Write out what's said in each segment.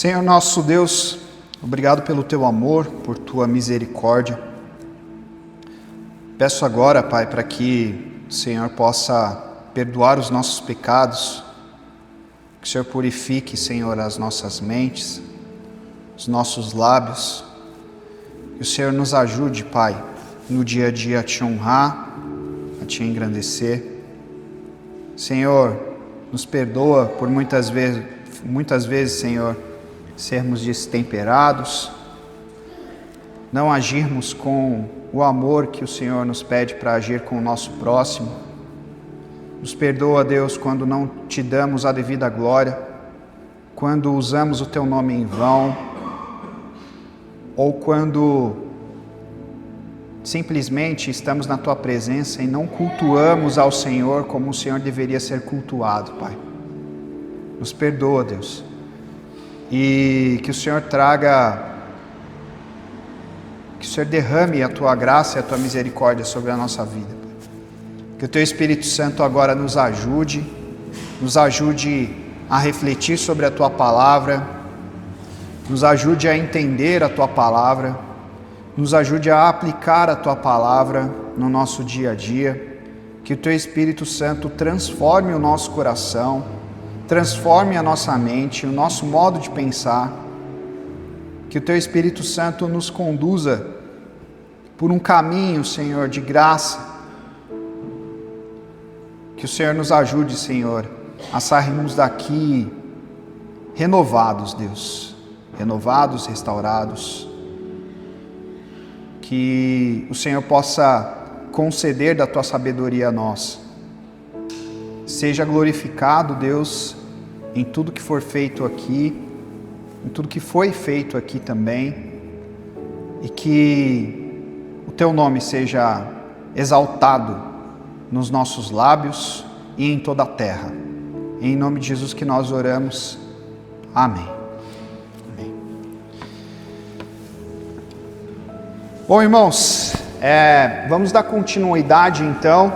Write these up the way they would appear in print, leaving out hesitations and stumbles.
Senhor nosso Deus, obrigado pelo Teu amor, por Tua misericórdia. Peço agora, Pai, para que o Senhor possa perdoar os nossos pecados, que o Senhor purifique, Senhor, as nossas mentes, os nossos lábios, que o Senhor nos ajude, Pai, no dia a dia a Te honrar, a Te engrandecer. Senhor, nos perdoa por muitas vezes, Senhor, sermos destemperados, não agirmos com o amor que o Senhor nos pede para agir com o nosso próximo. Nos perdoa, Deus, quando não Te damos a devida glória, quando usamos o Teu nome em vão, ou quando simplesmente estamos na Tua presença e não cultuamos ao Senhor como o Senhor deveria ser cultuado, Pai. Nos perdoa, Deus. E que o Senhor derrame a Tua graça e a Tua misericórdia sobre a nossa vida. Que o Teu Espírito Santo agora nos ajude a refletir sobre a Tua palavra, nos ajude a entender a Tua palavra, nos ajude a aplicar a Tua palavra no nosso dia a dia. Que o Teu Espírito Santo transforme o nosso coração, transforme a nossa mente, o nosso modo de pensar. Que o Teu Espírito Santo nos conduza por um caminho, Senhor, de graça. Que o Senhor nos ajude, Senhor, a sairmos daqui renovados, Deus. Renovados, restaurados. Que o Senhor possa conceder da Tua sabedoria a nós. Seja glorificado, Deus, em tudo que for feito aqui, em tudo que foi feito aqui também, e que o Teu nome seja exaltado nos nossos lábios e em toda a terra. Em nome de Jesus que nós oramos. Amém. Amém. Bom, irmãos, vamos dar continuidade então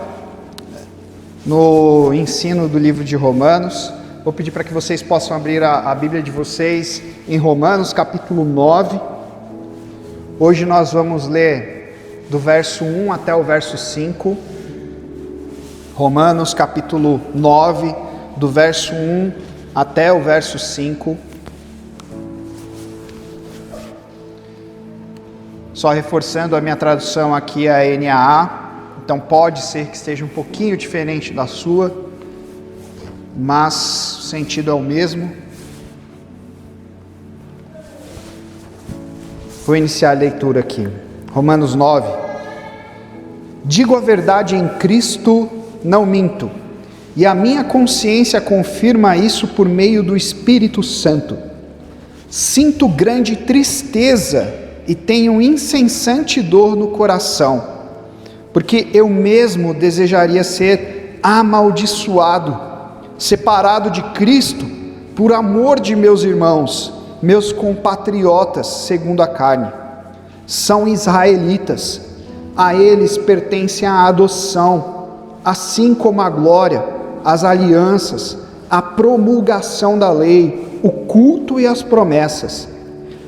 no ensino do livro de Romanos. Vou pedir para que vocês possam abrir a Bíblia de vocês em Romanos capítulo 9. Hoje nós vamos ler do verso 1 até o verso 5. Romanos capítulo 9, do verso 1 até o verso 5. Só reforçando, a minha tradução aqui é a NAA, então pode ser que esteja um pouquinho diferente da sua, mas o sentido é o mesmo. Vou iniciar a leitura aqui. Romanos 9. Digo a verdade em Cristo, não minto, e a minha consciência confirma isso por meio do Espírito Santo. Sinto grande tristeza e tenho incessante dor no coração, porque eu mesmo desejaria ser amaldiçoado, separado de Cristo, por amor de meus irmãos, meus compatriotas segundo a carne. São israelitas, a eles pertence a adoção, assim como a glória, as alianças, a promulgação da lei, o culto e as promessas.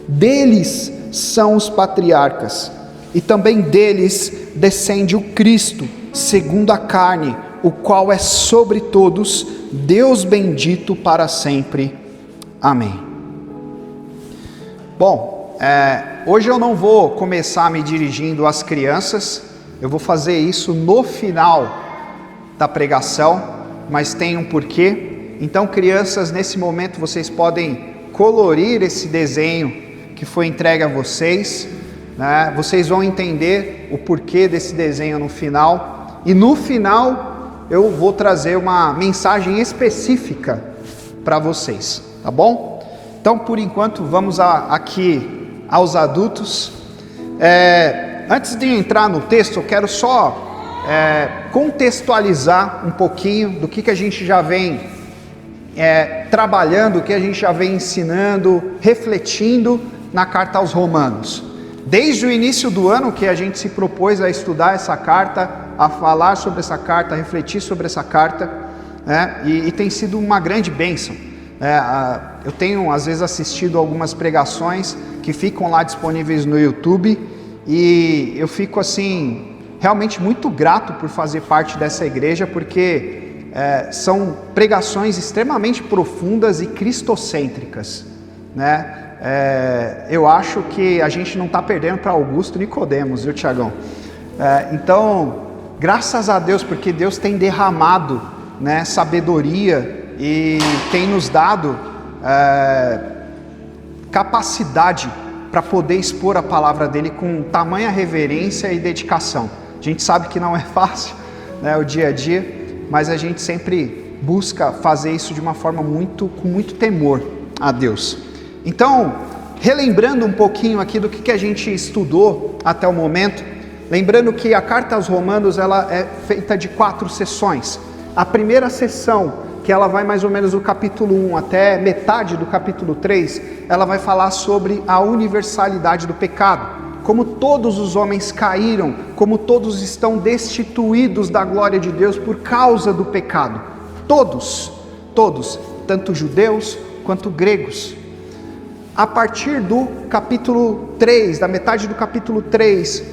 Deles são os patriarcas, e também deles descende o Cristo, segundo a carne, o qual é sobre todos, Deus bendito para sempre. Amém. Bom, hoje eu não vou começar me dirigindo às crianças, eu vou fazer isso no final da pregação, mas tem um porquê. Então, crianças, nesse momento vocês podem colorir esse desenho que foi entregue a vocês, né? Vocês vão entender o porquê desse desenho no final, e no final eu vou trazer uma mensagem específica para vocês, tá bom? Então, por enquanto, vamos aqui aos adultos. Antes de entrar no texto, eu quero só contextualizar um pouquinho do que a gente já vem trabalhando, o que a gente já vem ensinando, refletindo na carta aos Romanos. Desde o início do ano que a gente se propôs a estudar essa carta, a falar sobre essa carta, a refletir sobre essa carta, e tem sido uma grande bênção. Eu tenho às vezes assistido algumas pregações que ficam lá disponíveis no YouTube, e eu fico assim realmente muito grato por fazer parte dessa igreja, porque são pregações extremamente profundas e cristocêntricas, né? Eu acho que a gente não está perdendo para Augusto Nicodemos, viu, Tiagão? Então, graças a Deus, porque Deus tem derramado, né, sabedoria e tem nos dado capacidade para poder expor a palavra dele com tamanha reverência e dedicação. A gente sabe que não é fácil, né, o dia a dia, mas a gente sempre busca fazer isso de uma forma com muito temor a Deus. Então, relembrando um pouquinho aqui do que a gente estudou até o momento, lembrando que a carta aos Romanos ela é feita de 4 sessões. A primeira sessão, que ela vai mais ou menos do capítulo 1 até metade do capítulo 3, ela vai falar sobre a universalidade do pecado, como todos os homens caíram, como todos estão destituídos da glória de Deus por causa do pecado. Todos, tanto judeus quanto gregos. A partir do capítulo 3, da metade do capítulo 3,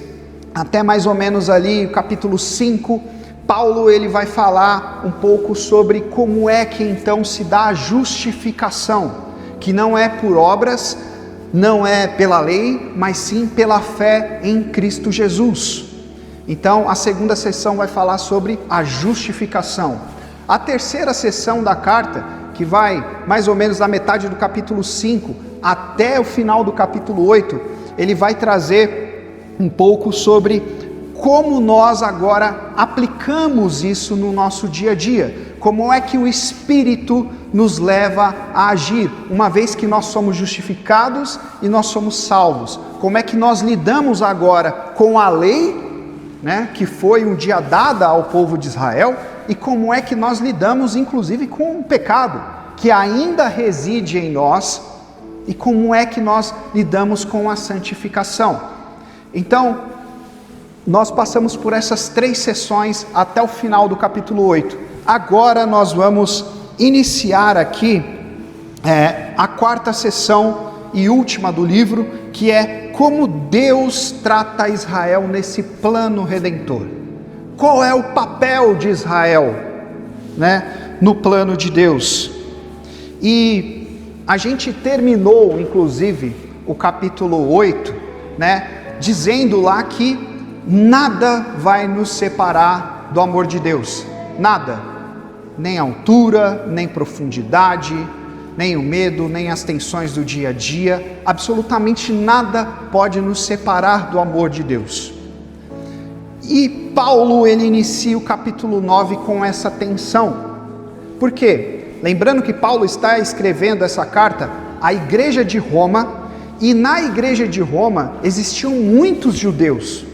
até mais ou menos ali o capítulo 5, Paulo ele vai falar um pouco sobre como é que então se dá a justificação, que não é por obras, não é pela lei, mas sim pela fé em Cristo Jesus. Então a segunda sessão vai falar sobre a justificação. A terceira sessão da carta, que vai mais ou menos da metade do capítulo 5 até o final do capítulo 8, ele vai trazer um pouco sobre como nós agora aplicamos isso no nosso dia a dia, como é que o Espírito nos leva a agir, uma vez que nós somos justificados e nós somos salvos, como é que nós lidamos agora com a lei, né, que foi um dia dada ao povo de Israel, e como é que nós lidamos inclusive com o pecado, que ainda reside em nós, e como é que nós lidamos com a santificação. Então, nós passamos por essas 3 sessões até o final do capítulo 8. Agora nós vamos iniciar aqui a 4ª sessão e última do livro, que é como Deus trata Israel nesse plano redentor. Qual é o papel de Israel, né, no plano de Deus? E a gente terminou, inclusive, o capítulo 8, né, dizendo lá que nada vai nos separar do amor de Deus. Nada. Nem altura, nem profundidade, nem o medo, nem as tensões do dia a dia. Absolutamente nada pode nos separar do amor de Deus. E Paulo, ele inicia o capítulo 9 com essa tensão. Por quê? Lembrando que Paulo está escrevendo essa carta à igreja de Roma, e na igreja de Roma existiam muitos judeus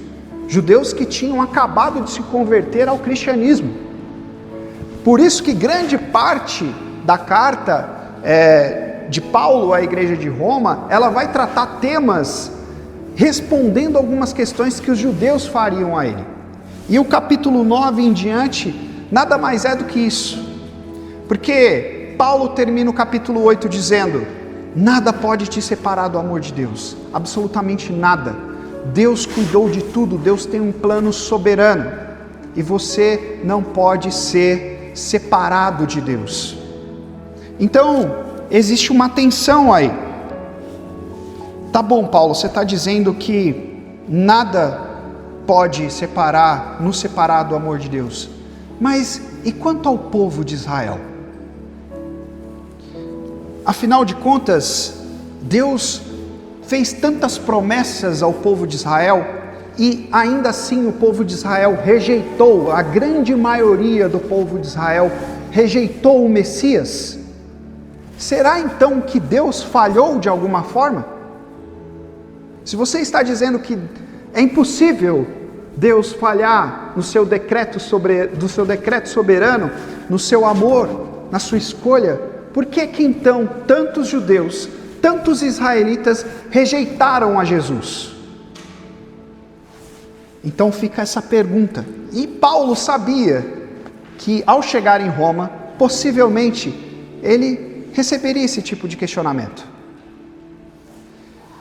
que tinham acabado de se converter ao cristianismo. Por isso que grande parte da carta de Paulo à igreja de Roma, ela vai tratar temas respondendo algumas questões que os judeus fariam a ele. E o capítulo 9 em diante, nada mais é do que isso. Porque Paulo termina o capítulo 8 dizendo: nada pode te separar do amor de Deus, absolutamente nada. Deus cuidou de tudo, Deus tem um plano soberano, e você não pode ser separado de Deus. Então, existe uma tensão aí. Tá bom, Paulo, você está dizendo que nada pode nos separar do amor de Deus, mas e quanto ao povo de Israel? Afinal de contas, Deus fez tantas promessas ao povo de Israel, e ainda assim o povo de Israel rejeitou, a grande maioria do povo de Israel rejeitou o Messias. Será então que Deus falhou de alguma forma? Se você está dizendo que é impossível Deus falhar no seu decreto soberano, no seu amor, na sua escolha, por que então tantos judeus, tantos israelitas rejeitaram a Jesus? Então fica essa pergunta. E Paulo sabia que ao chegar em Roma, possivelmente ele receberia esse tipo de questionamento.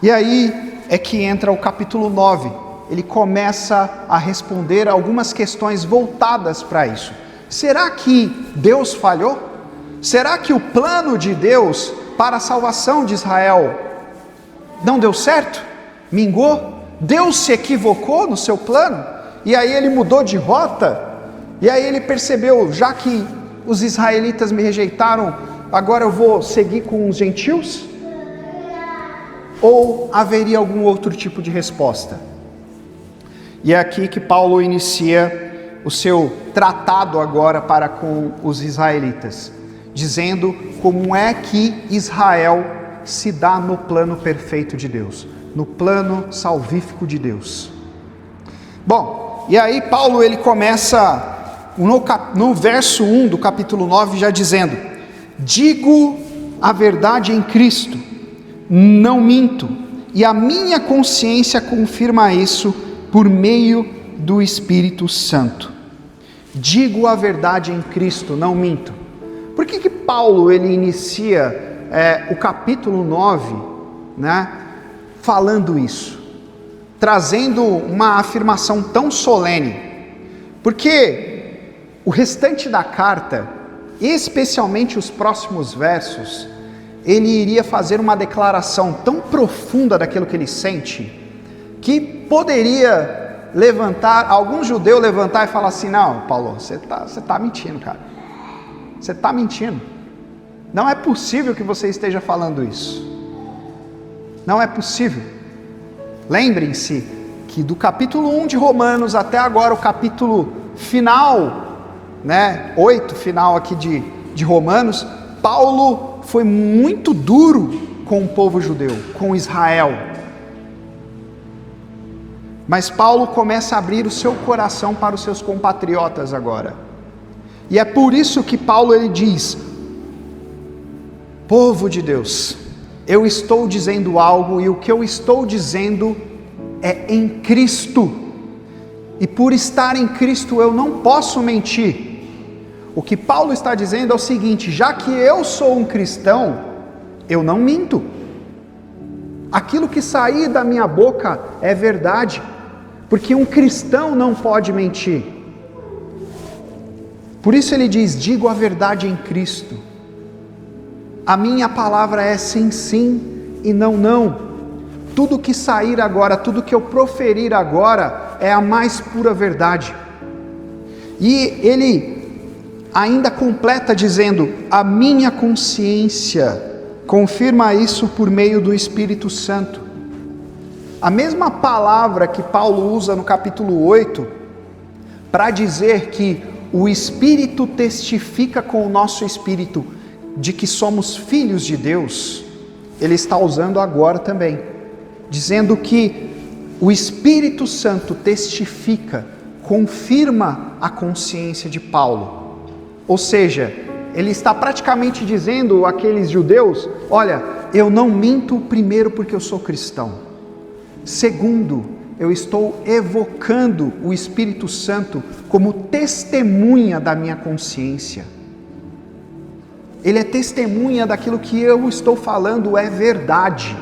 E aí é que entra o capítulo 9. Ele começa a responder algumas questões voltadas para isso. Será que Deus falhou? Será que o plano de Deus para a salvação de Israel não deu certo? Mingou? Deus se equivocou no seu plano? E aí ele mudou de rota? E aí ele percebeu, já que os israelitas me rejeitaram, agora eu vou seguir com os gentios? Ou haveria algum outro tipo de resposta? E é aqui que Paulo inicia o seu tratado agora para com os israelitas, dizendo como é que Israel se dá no plano perfeito de Deus, no plano salvífico de Deus. Bom, e aí Paulo ele começa no verso 1 do capítulo 9 já dizendo: digo a verdade em Cristo, não minto, e a minha consciência confirma isso por meio do Espírito Santo. Digo a verdade em Cristo, não minto. Por que Paulo ele inicia o capítulo 9, né, falando isso? Trazendo uma afirmação tão solene. Porque o restante da carta, especialmente os próximos versos, ele iria fazer uma declaração tão profunda daquilo que ele sente, que poderia algum judeu levantar e falar assim: não, Paulo, você tá mentindo, cara. Você está mentindo. Não é possível que você esteja falando isso. Não é possível. Lembrem-se que do capítulo 1 de Romanos até agora, o capítulo final, 8 final aqui de Romanos, Paulo foi muito duro com o povo judeu, com Israel. Mas Paulo começa a abrir o seu coração para os seus compatriotas agora. E é por isso que Paulo ele diz: povo de Deus, eu estou dizendo algo, e o que eu estou dizendo é em Cristo. E por estar em Cristo eu não posso mentir. O que Paulo está dizendo é o seguinte: já que eu sou um cristão, eu não minto. Aquilo que sair da minha boca é verdade, porque um cristão não pode mentir. Por isso ele diz: digo a verdade em Cristo. A minha palavra é sim, sim e não, não. Tudo que sair agora, tudo que eu proferir agora é a mais pura verdade. E ele ainda completa dizendo: a minha consciência confirma isso por meio do Espírito Santo. A mesma palavra que Paulo usa no capítulo 8 para dizer que o Espírito testifica com o nosso espírito de que somos filhos de Deus, ele está usando agora também, dizendo que o Espírito Santo testifica, confirma a consciência de Paulo. Ou seja, ele está praticamente dizendo àqueles judeus: olha, eu não minto, primeiro porque eu sou cristão, segundo, eu estou evocando o Espírito Santo como testemunha da minha consciência. Ele é testemunha daquilo que eu estou falando é verdade.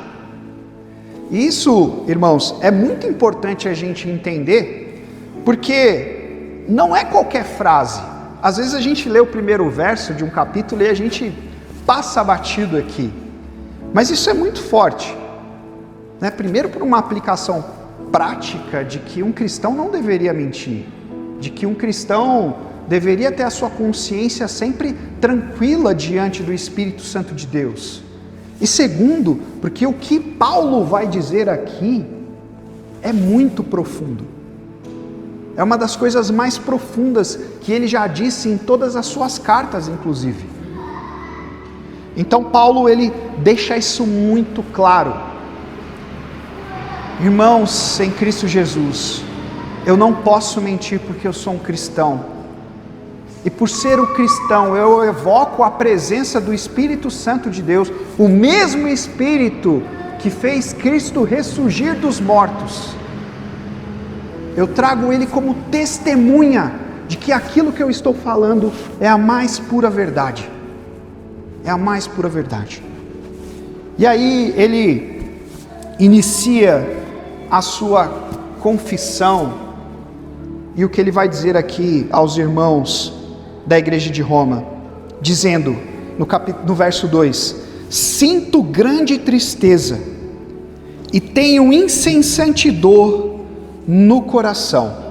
E isso, irmãos, é muito importante a gente entender, porque não é qualquer frase. Às vezes a gente lê o primeiro verso de um capítulo e a gente passa batido aqui. Mas isso é muito forte, né? Primeiro por uma aplicação prática de que um cristão não deveria mentir, de que um cristão deveria ter a sua consciência sempre tranquila diante do Espírito Santo de Deus. E segundo, porque o que Paulo vai dizer aqui é muito profundo. É uma das coisas mais profundas que ele já disse em todas as suas cartas, inclusive. Então Paulo ele deixa isso muito claro. Irmãos em Cristo Jesus, eu não posso mentir porque eu sou um cristão. E por ser um cristão, eu evoco a presença do Espírito Santo de Deus, o mesmo Espírito que fez Cristo ressurgir dos mortos. Eu trago ele como testemunha de que aquilo que eu estou falando é a mais pura verdade. é a mais pura verdade. E aí ele inicia a sua confissão, e o que ele vai dizer aqui aos irmãos da igreja de Roma, dizendo no verso 2: sinto grande tristeza e tenho incessante dor no coração.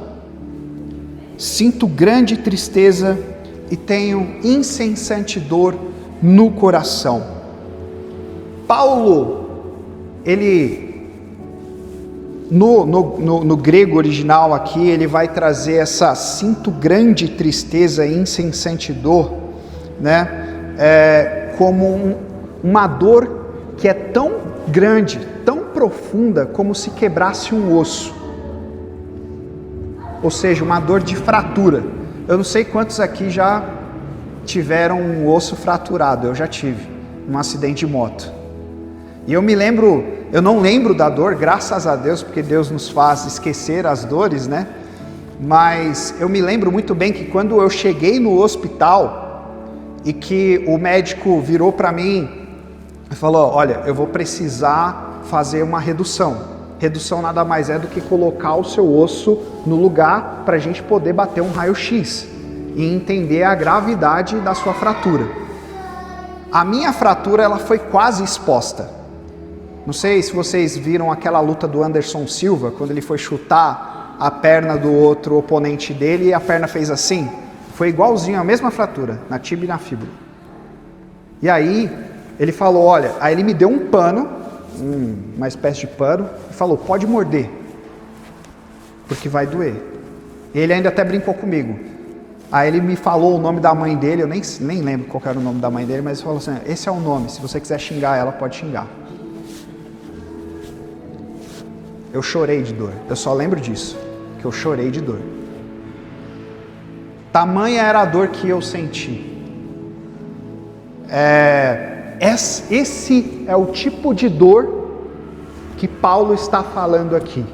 Sinto grande tristeza e tenho incessante dor no coração. Paulo, ele no grego original aqui, ele vai trazer essa sinto grande tristeza e incessante dor, né, como uma dor que é tão grande, tão profunda, como se quebrasse um osso, ou seja, uma dor de fratura. Eu não sei quantos aqui já tiveram um osso fraturado. Eu já tive, num acidente de moto. E eu não lembro da dor, graças a Deus, porque Deus nos faz esquecer as dores, né? Mas eu me lembro muito bem que quando eu cheguei no hospital e que o médico virou para mim e falou: olha, eu vou precisar fazer uma redução. Redução nada mais é do que colocar o seu osso no lugar para a gente poder bater um raio-x e entender a gravidade da sua fratura. A minha fratura, ela foi quase exposta. Não sei se vocês viram aquela luta do Anderson Silva, quando ele foi chutar a perna do outro oponente dele e a perna fez assim. Foi igualzinho, a mesma fratura, na tíbia e na fíbula. E aí, ele falou, olha, aí ele me deu um pano, uma espécie de pano, e falou, pode morder, porque vai doer. E ele ainda até brincou comigo. Aí ele me falou o nome da mãe dele, eu nem lembro qual era o nome da mãe dele, mas ele falou assim, esse é o nome, se você quiser xingar ela, pode xingar. Eu chorei de dor, eu só lembro disso, que eu chorei de dor. Tamanha era a dor que eu senti. Esse é o tipo de dor que Paulo está falando aqui.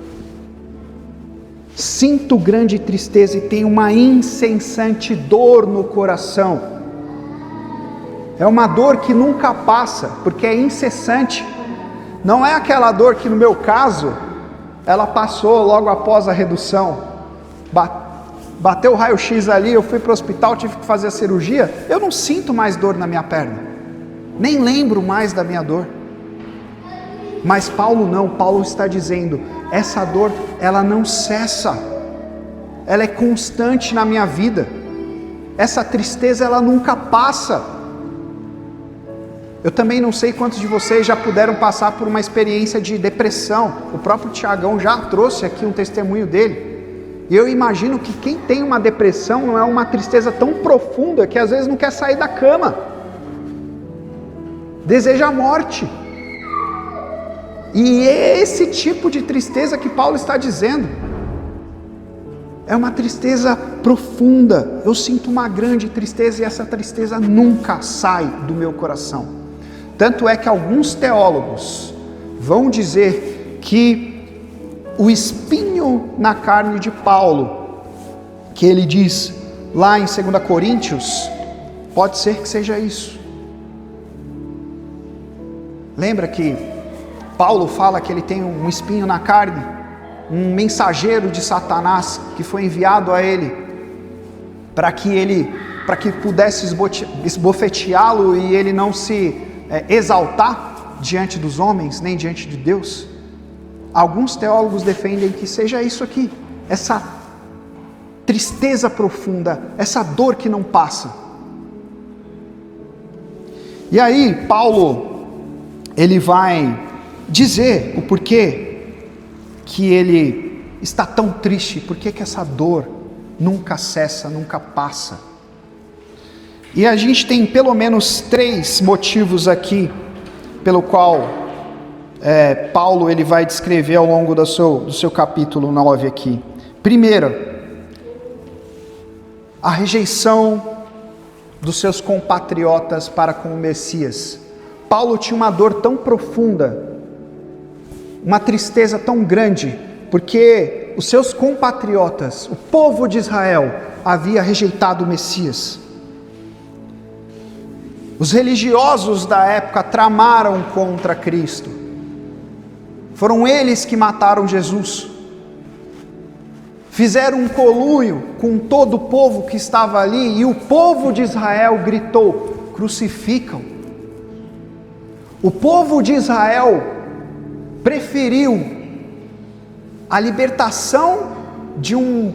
Sinto grande tristeza e tenho uma incessante dor no coração. É uma dor que nunca passa, porque é incessante. Não é aquela dor que no meu caso, ela passou logo após a redução. Bateu o raio-x ali, eu fui para o hospital, tive que fazer a cirurgia. Eu não sinto mais dor na minha perna. Nem lembro mais da minha dor. Mas Paulo não, Paulo está dizendo, essa dor, ela não cessa, ela é constante na minha vida, essa tristeza, ela nunca passa. Eu também não sei quantos de vocês já puderam passar por uma experiência de depressão, o próprio Tiagão já trouxe aqui um testemunho dele, e eu imagino que quem tem uma depressão não é uma tristeza tão profunda, que às vezes não quer sair da cama, deseja a morte. E é esse tipo de tristeza que Paulo está dizendo. É uma tristeza profunda. Eu sinto uma grande tristeza e essa tristeza nunca sai do meu coração. Tanto é que alguns teólogos vão dizer que o espinho na carne de Paulo, que ele diz lá em 2 Coríntios, pode ser que seja isso. Lembra que Paulo fala que ele tem um espinho na carne, um mensageiro de Satanás que foi enviado a ele para que pudesse esbofeteá-lo e ele não se exaltar diante dos homens, nem diante de Deus. Alguns teólogos defendem que seja isso aqui, essa tristeza profunda, essa dor que não passa. E aí Paulo, ele vai dizer o porquê que ele está tão triste, porquê que essa dor nunca cessa, nunca passa. E a gente tem pelo menos 3 motivos aqui, pelo qual Paulo ele vai descrever ao longo do seu capítulo 9 aqui. Primeiro, a rejeição dos seus compatriotas para com o Messias. Paulo tinha uma dor tão profunda, uma tristeza tão grande, porque os seus compatriotas, o povo de Israel, havia rejeitado o Messias. Os religiosos da época tramaram contra Cristo. Foram eles que mataram Jesus. Fizeram um conluio com todo o povo que estava ali, e o povo de Israel gritou: crucificam. O povo de Israel preferiu a libertação de um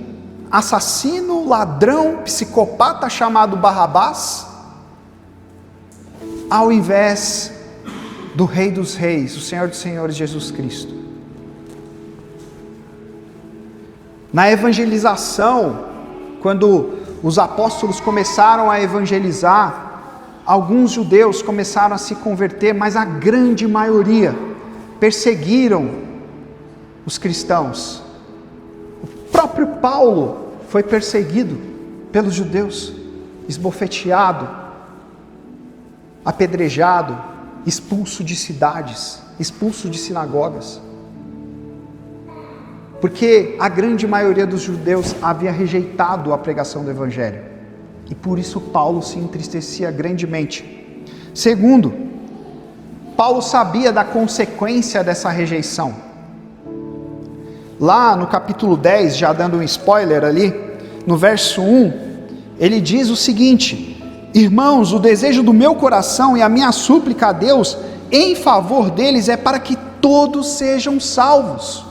assassino, ladrão, psicopata chamado Barrabás, ao invés do Rei dos Reis, o Senhor dos Senhores, Jesus Cristo. Na evangelização, quando os apóstolos começaram a evangelizar, alguns judeus começaram a se converter, mas a grande maioria perseguiram os cristãos. O próprio Paulo foi perseguido pelos judeus, esbofeteado, apedrejado, expulso de cidades, expulso de sinagogas, porque a grande maioria dos judeus havia rejeitado a pregação do evangelho, e por isso Paulo se entristecia grandemente. Segundo, Paulo sabia da consequência dessa rejeição. Lá no capítulo 10, já dando um spoiler ali, no verso 1, ele diz o seguinte: irmãos, o desejo do meu coração e a minha súplica a Deus em favor deles é para que todos sejam salvos.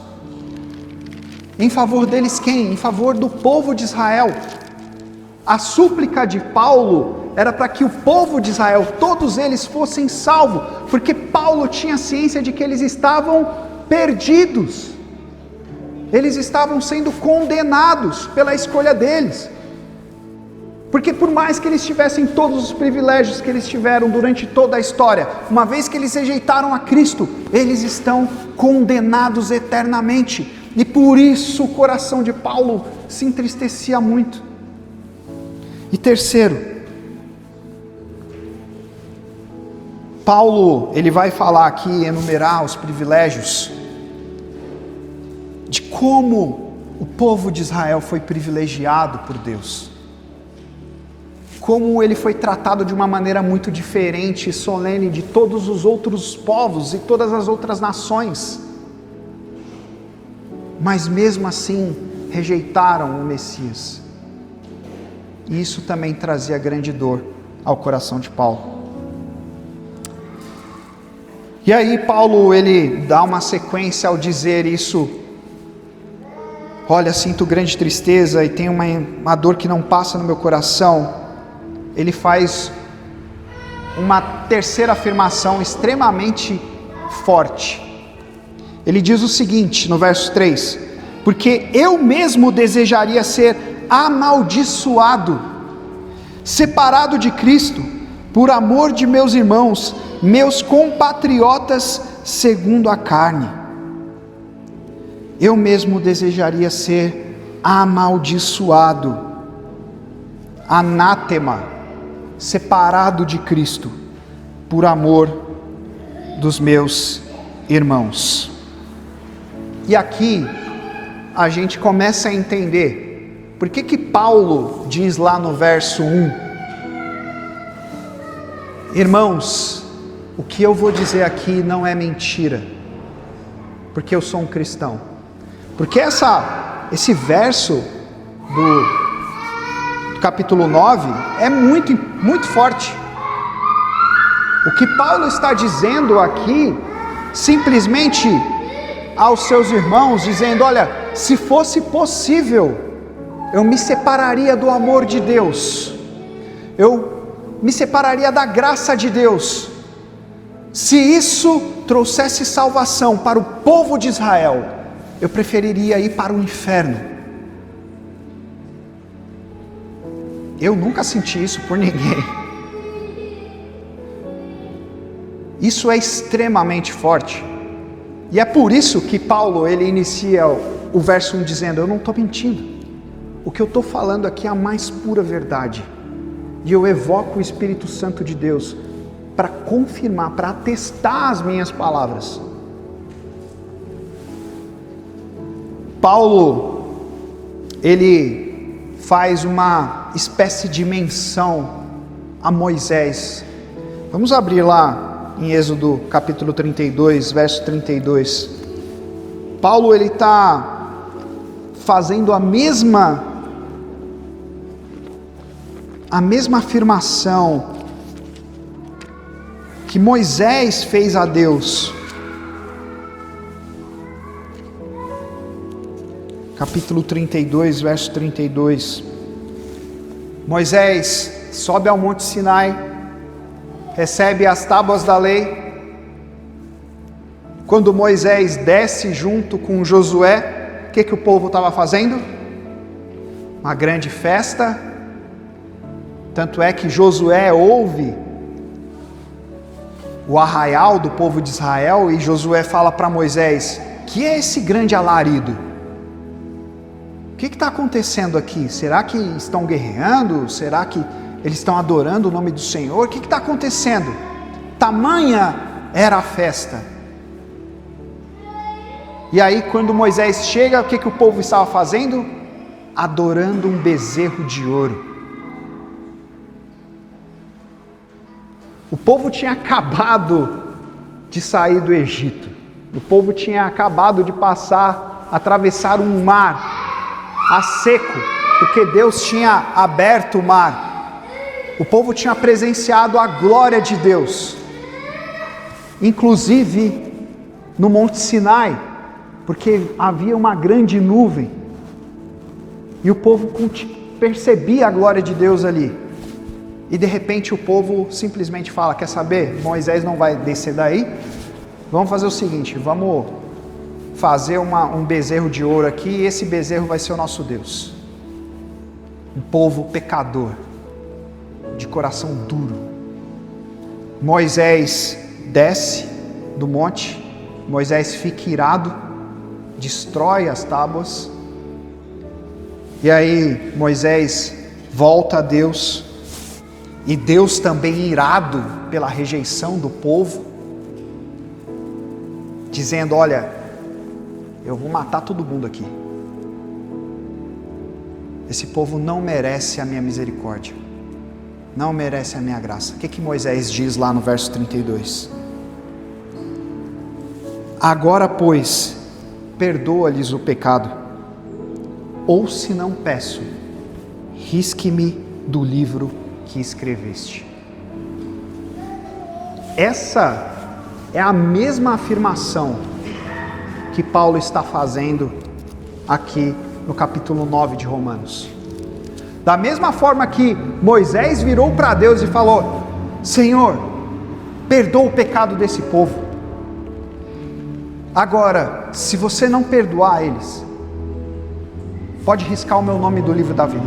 Em favor deles quem? Em favor do povo de Israel. A súplica de Paulo era para que o povo de Israel, todos eles fossem salvos, porque Paulo tinha ciência de que eles estavam perdidos. Eles estavam sendo condenados pela escolha deles. Porque por mais que eles tivessem todos os privilégios que eles tiveram durante toda a história, uma vez que eles rejeitaram a Cristo, eles estão condenados eternamente. E por isso o coração de Paulo se entristecia muito. E terceiro, Paulo, ele vai falar aqui, enumerar os privilégios de como o povo de Israel foi privilegiado por Deus, como ele foi tratado de uma maneira muito diferente e solene de todos os outros povos e todas as outras nações, mas mesmo assim rejeitaram o Messias, e isso também trazia grande dor ao coração de Paulo. E aí Paulo, ele dá uma sequência ao dizer isso: olha, sinto grande tristeza e tenho uma dor que não passa no meu coração. Ele faz uma terceira afirmação extremamente forte. Ele diz o seguinte, no verso 3: porque eu mesmo desejaria ser amaldiçoado, separado de Cristo, por amor de meus irmãos, meus compatriotas segundo a carne. Eu mesmo desejaria ser amaldiçoado, anátema, separado de Cristo, por amor dos meus irmãos. E aqui a gente começa a entender por que Paulo diz lá no verso 1: irmãos, o que eu vou dizer aqui não é mentira, porque eu sou um cristão. Porque esse verso do capítulo 9 é muito, muito forte. O que Paulo está dizendo aqui, simplesmente aos seus irmãos, dizendo: olha, se fosse possível, eu me separaria do amor de Deus, eu me separaria da graça de Deus, se isso trouxesse salvação para o povo de Israel. Eu preferiria ir para o inferno. Eu nunca senti isso por ninguém. Isso é extremamente forte. E é por isso que Paulo, ele inicia o verso 1 dizendo: eu não estou mentindo. O que eu estou falando aqui é a mais pura verdade. E eu evoco o Espírito Santo de Deus para confirmar, para atestar as minhas palavras. Paulo, ele faz uma espécie de menção a Moisés, Vamos abrir lá em Êxodo capítulo 32, verso 32. Paulo ele está fazendo a mesma afirmação que Moisés fez a Deus. Capítulo 32, verso 32. Moisés sobe ao Monte Sinai, recebe as tábuas da lei. Quando Moisés desce junto com Josué, o que o povo estava fazendo? Uma grande festa. Tanto é que Josué ouve o arraial do povo de Israel, e Josué fala para Moisés: que é esse grande alarido? O que está acontecendo aqui? Será que estão guerreando? Será que eles estão adorando o nome do Senhor? O que está acontecendo? Tamanha era a festa. E aí quando Moisés chega, o que o povo estava fazendo? Adorando um bezerro de ouro. O povo tinha acabado de sair do Egito. O povo tinha acabado de atravessar um mar a seco, porque Deus tinha aberto o mar. O povo tinha presenciado a glória de Deus, inclusive no Monte Sinai, porque havia uma grande nuvem, e o povo percebia a glória de Deus ali. E de repente o povo simplesmente fala: quer saber? Moisés não vai descer daí, vamos fazer o seguinte, vamos fazer um bezerro de ouro aqui, e esse bezerro vai ser o nosso Deus. Um povo pecador, de coração duro. Moisés desce do monte, Moisés fica irado, destrói as tábuas, e aí Moisés volta a Deus, e Deus também irado pela rejeição do povo, dizendo: olha, eu vou matar todo mundo aqui. Esse povo não merece a minha misericórdia, não merece a minha graça. O que Moisés diz lá no verso 32? Agora, pois, perdoa-lhes o pecado, ou se não peço, risque-me do livro que escreveste. Essa é a mesma afirmação que Paulo está fazendo aqui no capítulo 9 de Romanos. Da mesma forma que Moisés virou para Deus e falou: Senhor, perdoa o pecado desse povo. Agora, se você não perdoar eles, pode riscar o meu nome do livro da vida.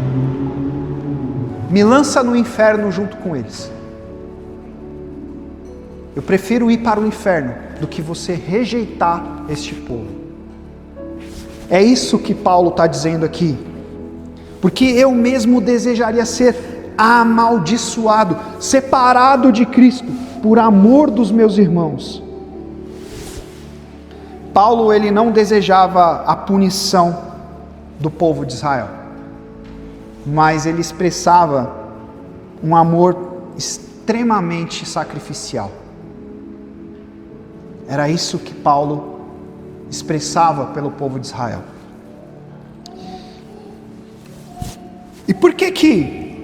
Me lança no inferno junto com eles. Eu prefiro ir para o inferno do que você rejeitar este povo. É isso que Paulo está dizendo aqui. Porque eu mesmo desejaria ser amaldiçoado, separado de Cristo, por amor dos meus irmãos. Paulo, ele não desejava a punição do povo de Israel, mas ele expressava um amor extremamente sacrificial. Era isso que Paulo expressava pelo povo de Israel. E por que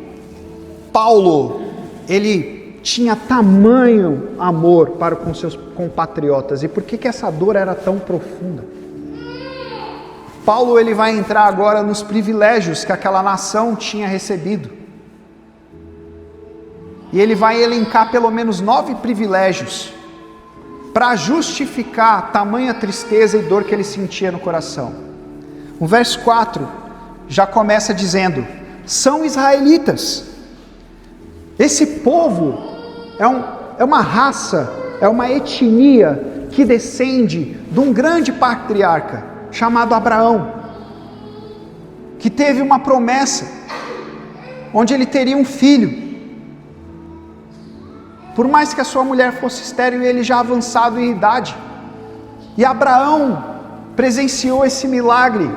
Paulo, ele tinha tamanho amor para com seus compatriotas? E por que essa dor era tão profunda? Paulo, ele vai entrar agora nos privilégios que aquela nação tinha recebido. E ele vai elencar pelo menos 9 privilégios para justificar tamanha tristeza e dor que ele sentia no coração. O verso 4 já começa dizendo: são israelitas. Esse povo é uma raça, é uma etnia que descende de um grande patriarca chamado Abraão, que teve uma promessa, onde ele teria um filho. Por mais que a sua mulher fosse estéril e ele já avançado em idade. E Abraão presenciou esse milagre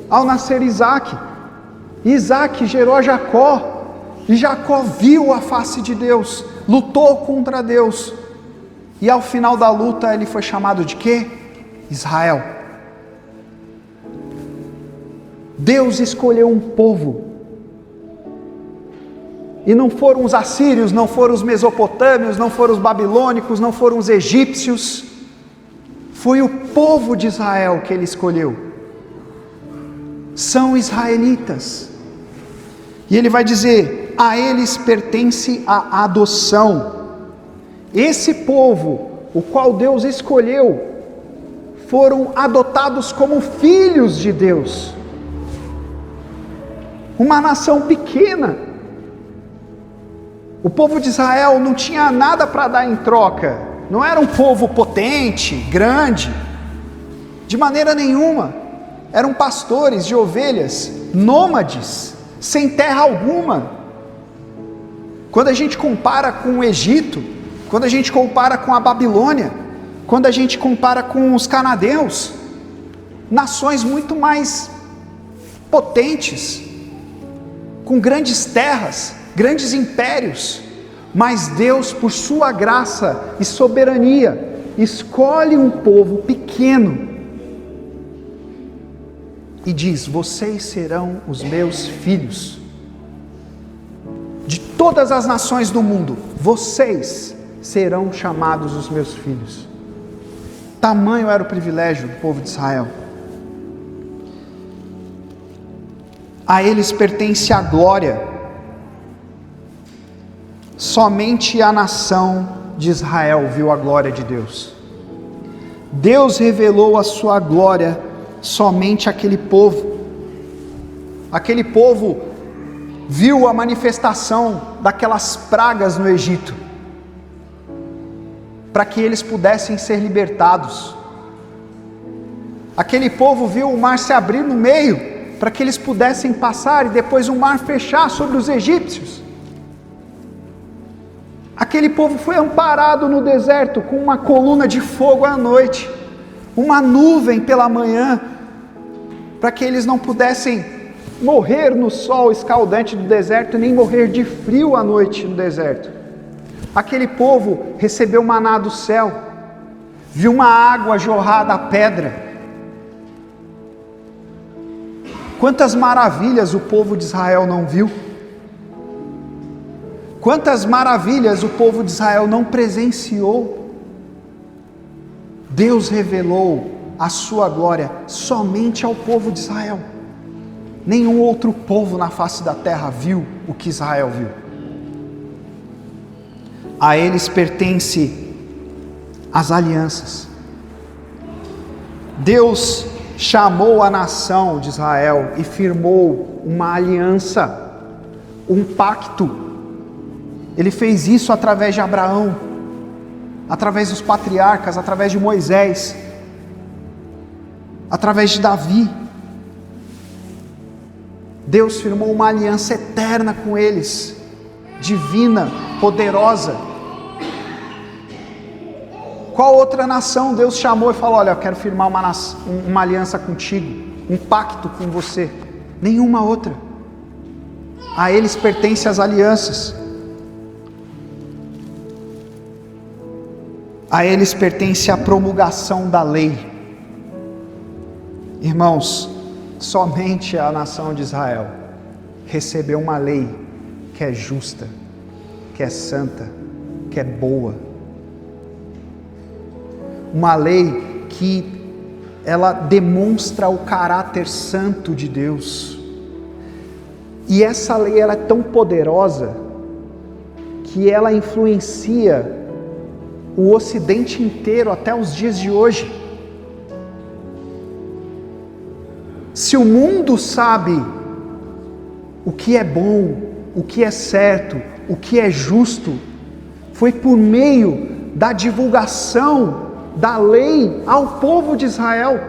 ao nascer Isaque. Isaque gerou a Jacó, e Jacó viu a face de Deus, lutou contra Deus, e ao final da luta ele foi chamado de quê? Israel. Deus escolheu um povo, e não foram os assírios, não foram os mesopotâmios, não foram os babilônicos, não foram os egípcios, foi o povo de Israel que ele escolheu, são israelitas, e ele vai dizer, a eles pertence a adoção. Esse povo, o qual Deus escolheu, foram adotados como filhos de Deus, uma nação pequena. O povo de Israel não tinha nada para dar em troca, não era um povo potente, grande, de maneira nenhuma, eram pastores de ovelhas, nômades, sem terra alguma. Quando a gente compara com o Egito, quando a gente compara com a Babilônia, quando a gente compara com os cananeus, nações muito mais potentes, com grandes terras, grandes impérios, mas Deus, por sua graça e soberania, escolhe um povo pequeno e diz, vocês serão os meus filhos. De todas as nações do mundo, vocês serão chamados os meus filhos. Tamanho era o privilégio do povo de Israel. A eles pertence a glória. Somente a nação de Israel viu a glória de Deus. Deus revelou a sua glória somente àquele povo. Aquele povo viu a manifestação daquelas pragas no Egito, para que eles pudessem ser libertados. Aquele povo viu o mar se abrir no meio, para que eles pudessem passar e depois o mar fechar sobre os egípcios. Aquele povo foi amparado no deserto com uma coluna de fogo à noite, uma nuvem pela manhã, para que eles não pudessem morrer no sol escaldante do deserto, nem morrer de frio à noite no deserto. Aquele povo recebeu maná do céu, viu uma água jorrar da pedra. Quantas maravilhas o povo de Israel não viu? Quantas maravilhas o povo de Israel não presenciou? Deus revelou a sua glória somente ao povo de Israel. Nenhum outro povo na face da terra viu o que Israel viu. A eles pertence as alianças. Deus chamou a nação de Israel e firmou uma aliança, um pacto. Ele fez isso através de Abraão, através dos patriarcas, através de Moisés, através de Davi. Deus firmou uma aliança eterna com eles, divina, poderosa. Qual outra nação Deus chamou e falou, olha, eu quero firmar uma aliança contigo, um pacto com você? Nenhuma outra. A eles pertencem as alianças. A eles pertence a promulgação da lei. Irmãos, somente a nação de Israel recebeu uma lei que é justa, que é santa, que é boa. Uma lei que ela demonstra o caráter santo de Deus. E essa lei ela é tão poderosa que ela influencia o Ocidente inteiro até os dias de hoje. Se o mundo sabe o que é bom, o que é certo, o que é justo, foi por meio da divulgação da lei ao povo de Israel.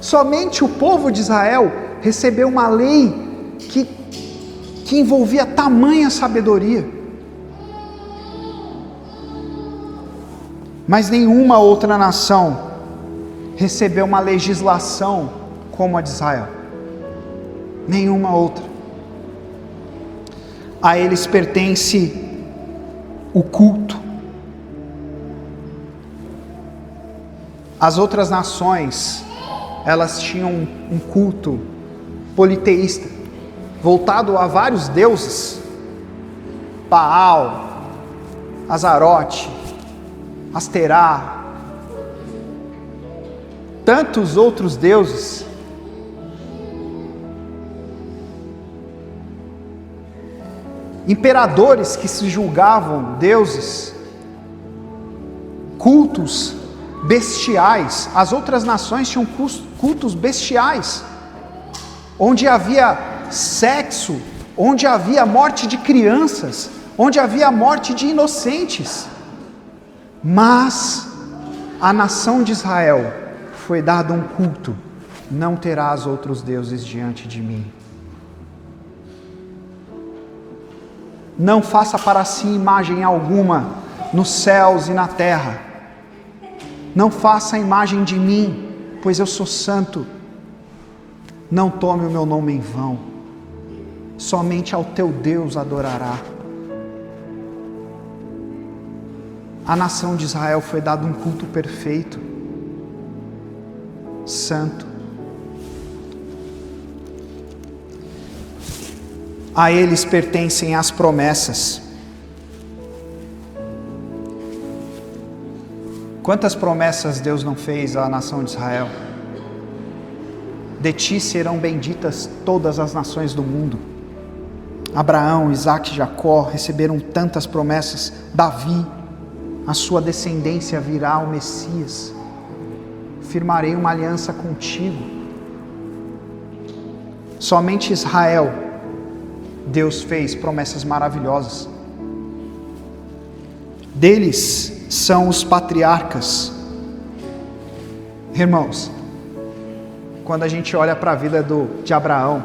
Somente o povo de Israel recebeu uma lei que envolvia tamanha sabedoria. Mas nenhuma outra nação recebeu uma legislação como a de Israel. Nenhuma outra. A eles pertence o culto. As outras nações, elas tinham um culto politeísta, voltado a vários deuses: Baal, Azarote, Asterá, tantos outros deuses. Imperadores que se julgavam deuses, cultos bestiais. As outras nações tinham cultos bestiais, onde havia sexo, onde havia morte de crianças, onde havia morte de inocentes. Mas a nação de Israel foi dado um culto: não terás outros deuses diante de mim. Não faça para si imagem alguma nos céus e na terra. Não faça imagem de mim, pois eu sou santo. Não tome o meu nome em vão. Somente ao teu Deus adorará. A nação de Israel foi dado um culto perfeito, santo. A eles pertencem as promessas. Quantas promessas Deus não fez à nação de Israel? De ti serão benditas todas as nações do mundo. Abraão, Isaque e Jacó receberam tantas promessas. Davi, a sua descendência virá o Messias. Firmarei uma aliança contigo. Somente Israel, Deus fez promessas maravilhosas. Deles são os patriarcas. Irmãos, quando a gente olha para a vida de Abraão,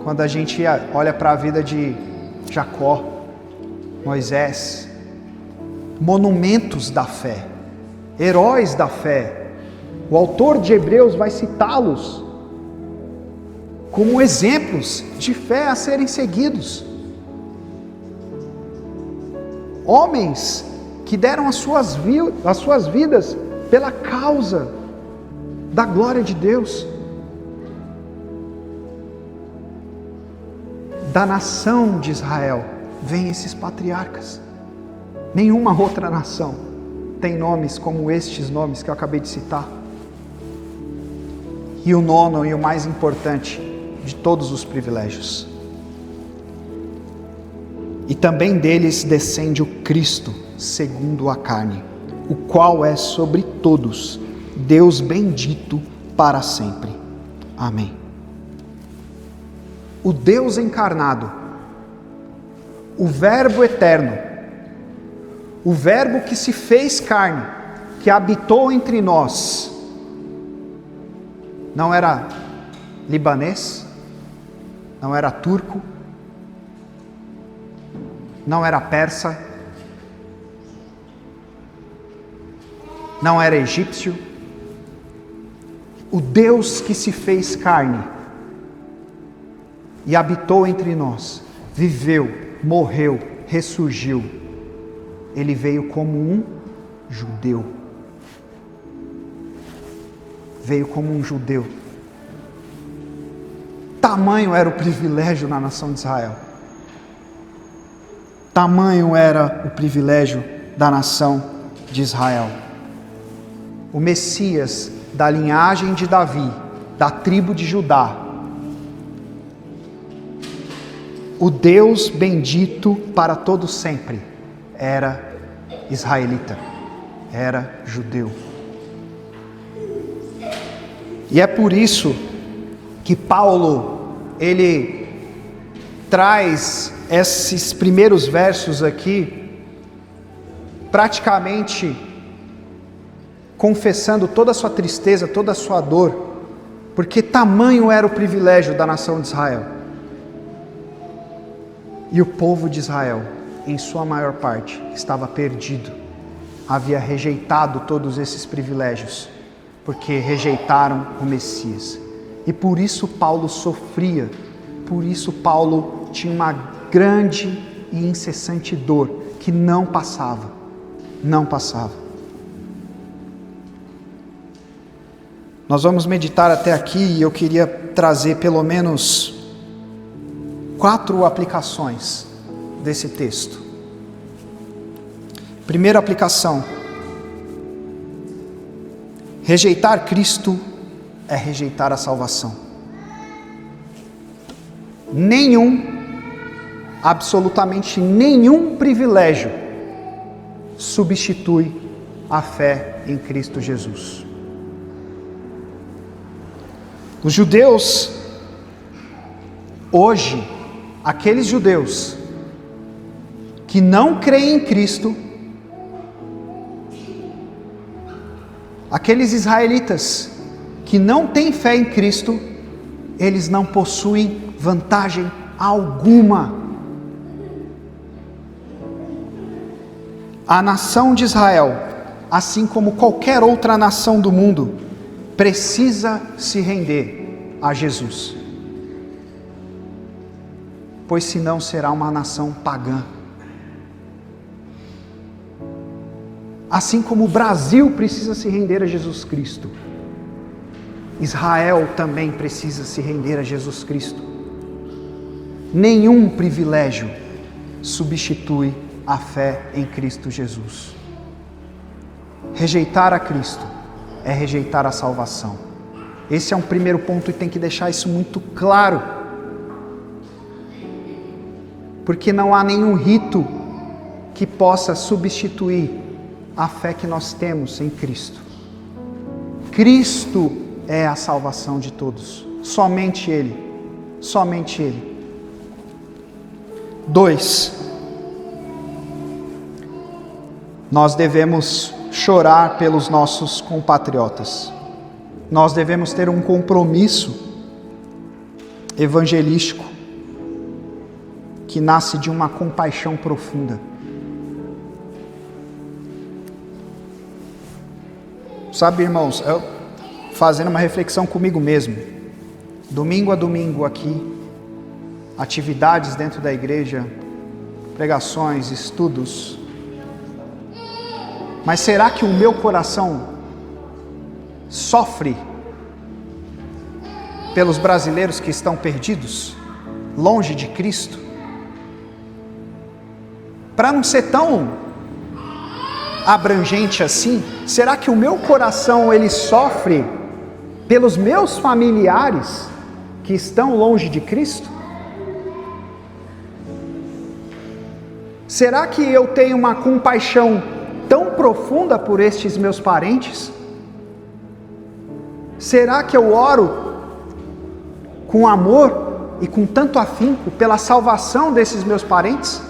quando a gente olha para a vida de Jacó, Moisés, monumentos da fé, heróis da fé, o autor de Hebreus vai citá-los como exemplos de fé a serem seguidos. Homens que deram as suas vidas pela causa da glória de Deus. Da nação de Israel vêm esses patriarcas. Nenhuma outra nação tem nomes como estes nomes que eu acabei de citar. E o nono e o mais importante de todos os privilégios: e também deles descende o Cristo segundo a carne, o qual é sobre todos, Deus bendito para sempre. Amém. O Deus encarnado, o Verbo eterno, o Verbo que se fez carne, que habitou entre nós, não era libanês, não era turco, não era persa, não era egípcio. O Deus que se fez carne e habitou entre nós, viveu, morreu, ressurgiu. Ele veio como um judeu. Veio como um judeu. Tamanho era o privilégio na nação de Israel. Tamanho era o privilégio da nação de Israel. O Messias da linhagem de Davi, da tribo de Judá, o Deus bendito para todo sempre, era israelita, era judeu. E é por isso que Paulo, ele traz esses primeiros versos aqui, praticamente confessando toda a sua tristeza, toda a sua dor, porque tamanho era o privilégio da nação de Israel. E o povo de Israel, em sua maior parte, estava perdido, havia rejeitado todos esses privilégios, porque rejeitaram o Messias. E por isso Paulo sofria, por isso Paulo tinha uma grande e incessante dor que não passava. Não passava. Nós vamos meditar até aqui e eu queria trazer pelo menos 4 aplicações desse texto. Primeira aplicação: rejeitar Cristo é rejeitar a salvação. Absolutamente nenhum privilégio substitui a fé em Cristo Jesus. Os judeus, hoje, aqueles judeus que não creem em Cristo, aqueles israelitas que não têm fé em Cristo, eles não possuem vantagem alguma. A nação de Israel, assim como qualquer outra nação do mundo, precisa se render a Jesus, pois senão será uma nação pagã. Assim como o Brasil precisa se render a Jesus Cristo, Israel também precisa se render a Jesus Cristo. Nenhum privilégio substitui a fé em Cristo Jesus. Rejeitar a Cristo é rejeitar a salvação. Esse é um primeiro ponto e tem que deixar isso muito claro. Porque não há nenhum rito que possa substituir a fé que nós temos em Cristo. Cristo é a salvação de todos. Somente Ele. Somente Ele. 2. Nós devemos chorar pelos nossos compatriotas. Nós devemos ter um compromisso evangelístico que nasce de uma compaixão profunda. Sabe, irmãos, eu fazendo uma reflexão comigo mesmo, domingo a domingo aqui, atividades dentro da igreja, pregações, estudos, mas será que o meu coração sofre pelos brasileiros que estão perdidos, longe de Cristo? Para não ser tão abrangente assim, será que o meu coração ele sofre pelos meus familiares que estão longe de Cristo? Será que eu tenho uma compaixão tão profunda por estes meus parentes? Será que eu oro com amor e com tanto afinco pela salvação desses meus parentes?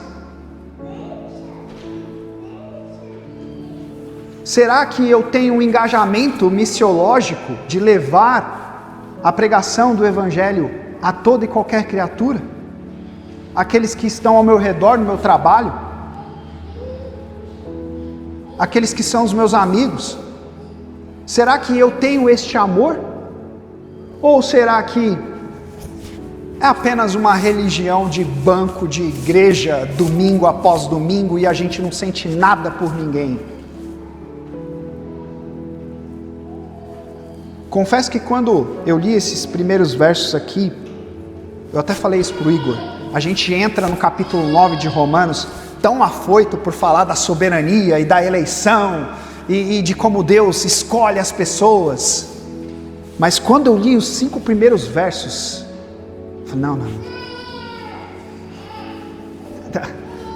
Será que eu tenho um engajamento missiológico de levar a pregação do Evangelho a toda e qualquer criatura? Aqueles que estão ao meu redor no meu trabalho? Aqueles que são os meus amigos? Será que eu tenho este amor? Ou será que é apenas uma religião de banco de igreja, domingo após domingo, e a gente não sente nada por ninguém? Confesso que quando eu li esses primeiros versos aqui, eu até falei isso para o Igor, a gente entra no capítulo 9 de Romanos, tão afoito por falar da soberania e da eleição, e de como Deus escolhe as pessoas, mas quando eu li os 5 primeiros versos, eu falei, não,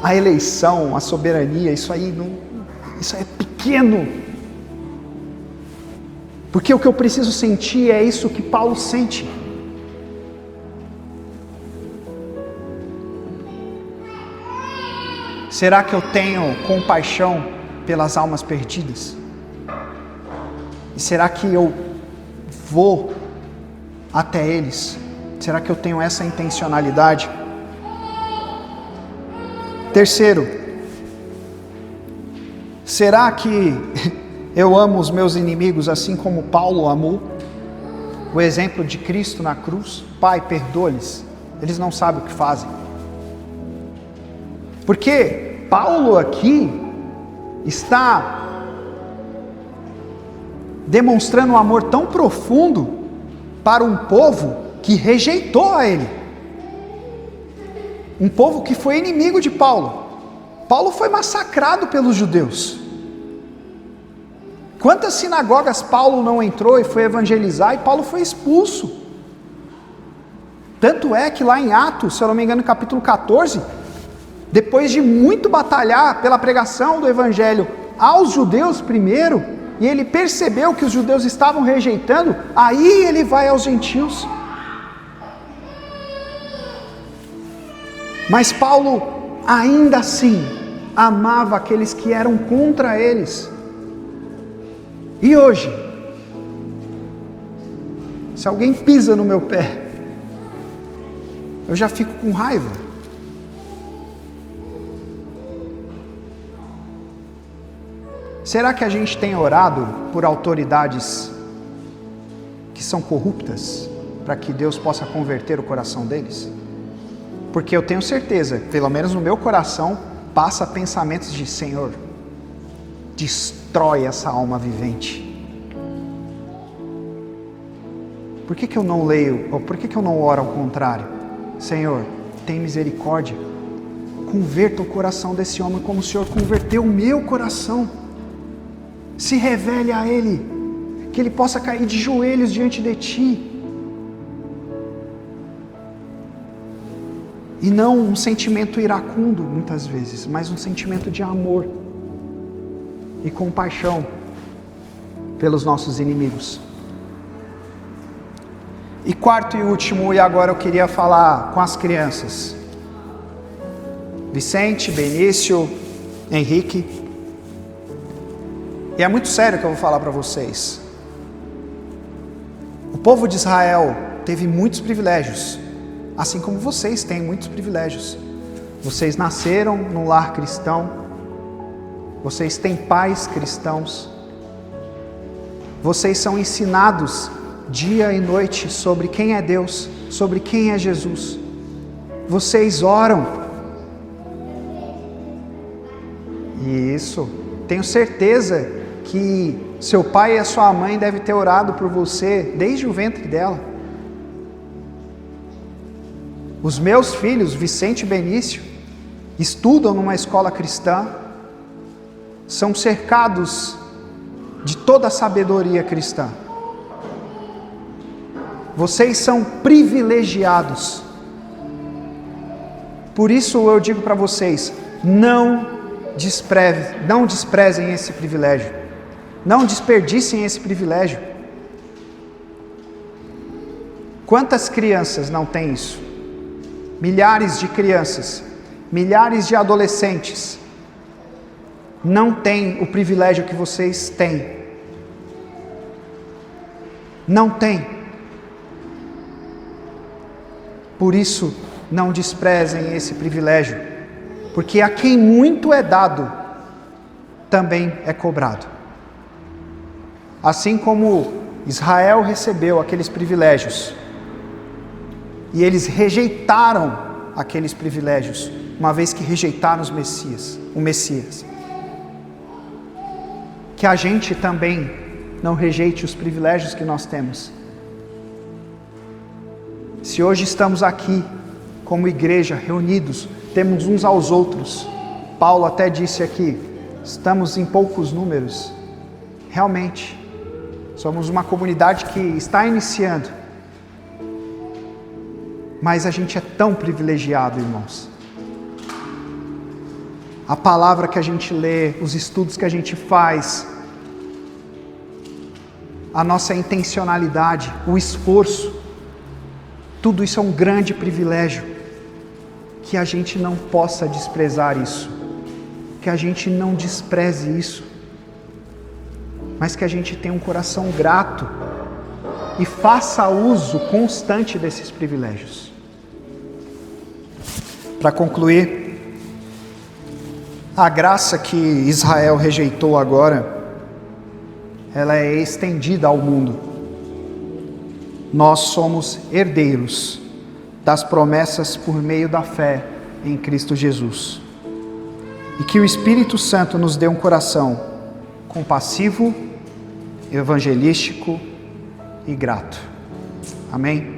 a eleição, a soberania, isso aí é pequeno, porque o que eu preciso sentir é isso que Paulo sente. Será que eu tenho compaixão pelas almas perdidas? E será que eu vou até eles? Será que eu tenho essa intencionalidade? Terceiro, será que eu amo os meus inimigos assim como Paulo amou? O exemplo de Cristo na cruz. Pai, perdoa-lhes, eles não sabem o que fazem. Porque Paulo aqui está demonstrando um amor tão profundo para um povo que rejeitou a ele. Um povo que foi inimigo de Paulo. Paulo foi massacrado pelos judeus. Quantas sinagogas Paulo não entrou e foi evangelizar e Paulo foi expulso? Tanto é que lá em Atos, se eu não me engano, capítulo 14, depois de muito batalhar pela pregação do evangelho aos judeus primeiro, e ele percebeu que os judeus estavam rejeitando, aí ele vai aos gentios. Mas Paulo, ainda assim, amava aqueles que eram contra eles. E hoje, se alguém pisa no meu pé, eu já fico com raiva. Será que a gente tem orado por autoridades que são corruptas, para que Deus possa converter o coração deles? Porque eu tenho certeza, pelo menos no meu coração, passa pensamentos de: Senhor, destrói essa alma vivente. Por que eu não leio, ou por que eu não oro ao contrário? Senhor, tem misericórdia, converta o coração desse homem como o Senhor converteu o meu coração. Se revele a ele, que ele possa cair de joelhos diante de ti. E não um sentimento iracundo muitas vezes, mas um sentimento de amor e compaixão pelos nossos inimigos. E quarto e último, e agora eu queria falar com as crianças. Vicente, Benício, Henrique. E é muito sério o que eu vou falar para vocês. O povo de Israel teve muitos privilégios, assim como vocês têm muitos privilégios. Vocês nasceram num lar cristão, vocês têm pais cristãos, vocês são ensinados dia e noite sobre quem é Deus, sobre quem é Jesus. Vocês oram. E isso, tenho certeza que seu pai e a sua mãe devem ter orado por você desde o ventre dela. Os meus filhos, Vicente e Benício, estudam numa escola cristã, são cercados de toda a sabedoria cristã. Vocês são privilegiados. Por isso eu digo para vocês, não desprezem esse privilégio. Não desperdicem esse privilégio. Quantas crianças não têm isso? Milhares de crianças, milhares de adolescentes não têm o privilégio que vocês têm. Não têm. Por isso, não desprezem esse privilégio, porque a quem muito é dado, também é cobrado. Assim como Israel recebeu aqueles privilégios, e eles rejeitaram aqueles privilégios, uma vez que rejeitaram o Messias. Que a gente também não rejeite os privilégios que nós temos. Se hoje estamos aqui, como igreja, reunidos, temos uns aos outros, Paulo até disse aqui, estamos em poucos números, realmente, somos uma comunidade que está iniciando, mas a gente é tão privilegiado, irmãos. A palavra que a gente lê, os estudos que a gente faz, a nossa intencionalidade, o esforço, tudo isso é um grande privilégio, que a gente não possa desprezar isso, que a gente não despreze isso, mas que a gente tenha um coração grato e faça uso constante desses privilégios. Para concluir, a graça que Israel rejeitou agora, ela é estendida ao mundo. Nós somos herdeiros das promessas por meio da fé em Cristo Jesus. e que o Espírito Santo nos dê um coração compassivo, evangelístico e grato. Amém?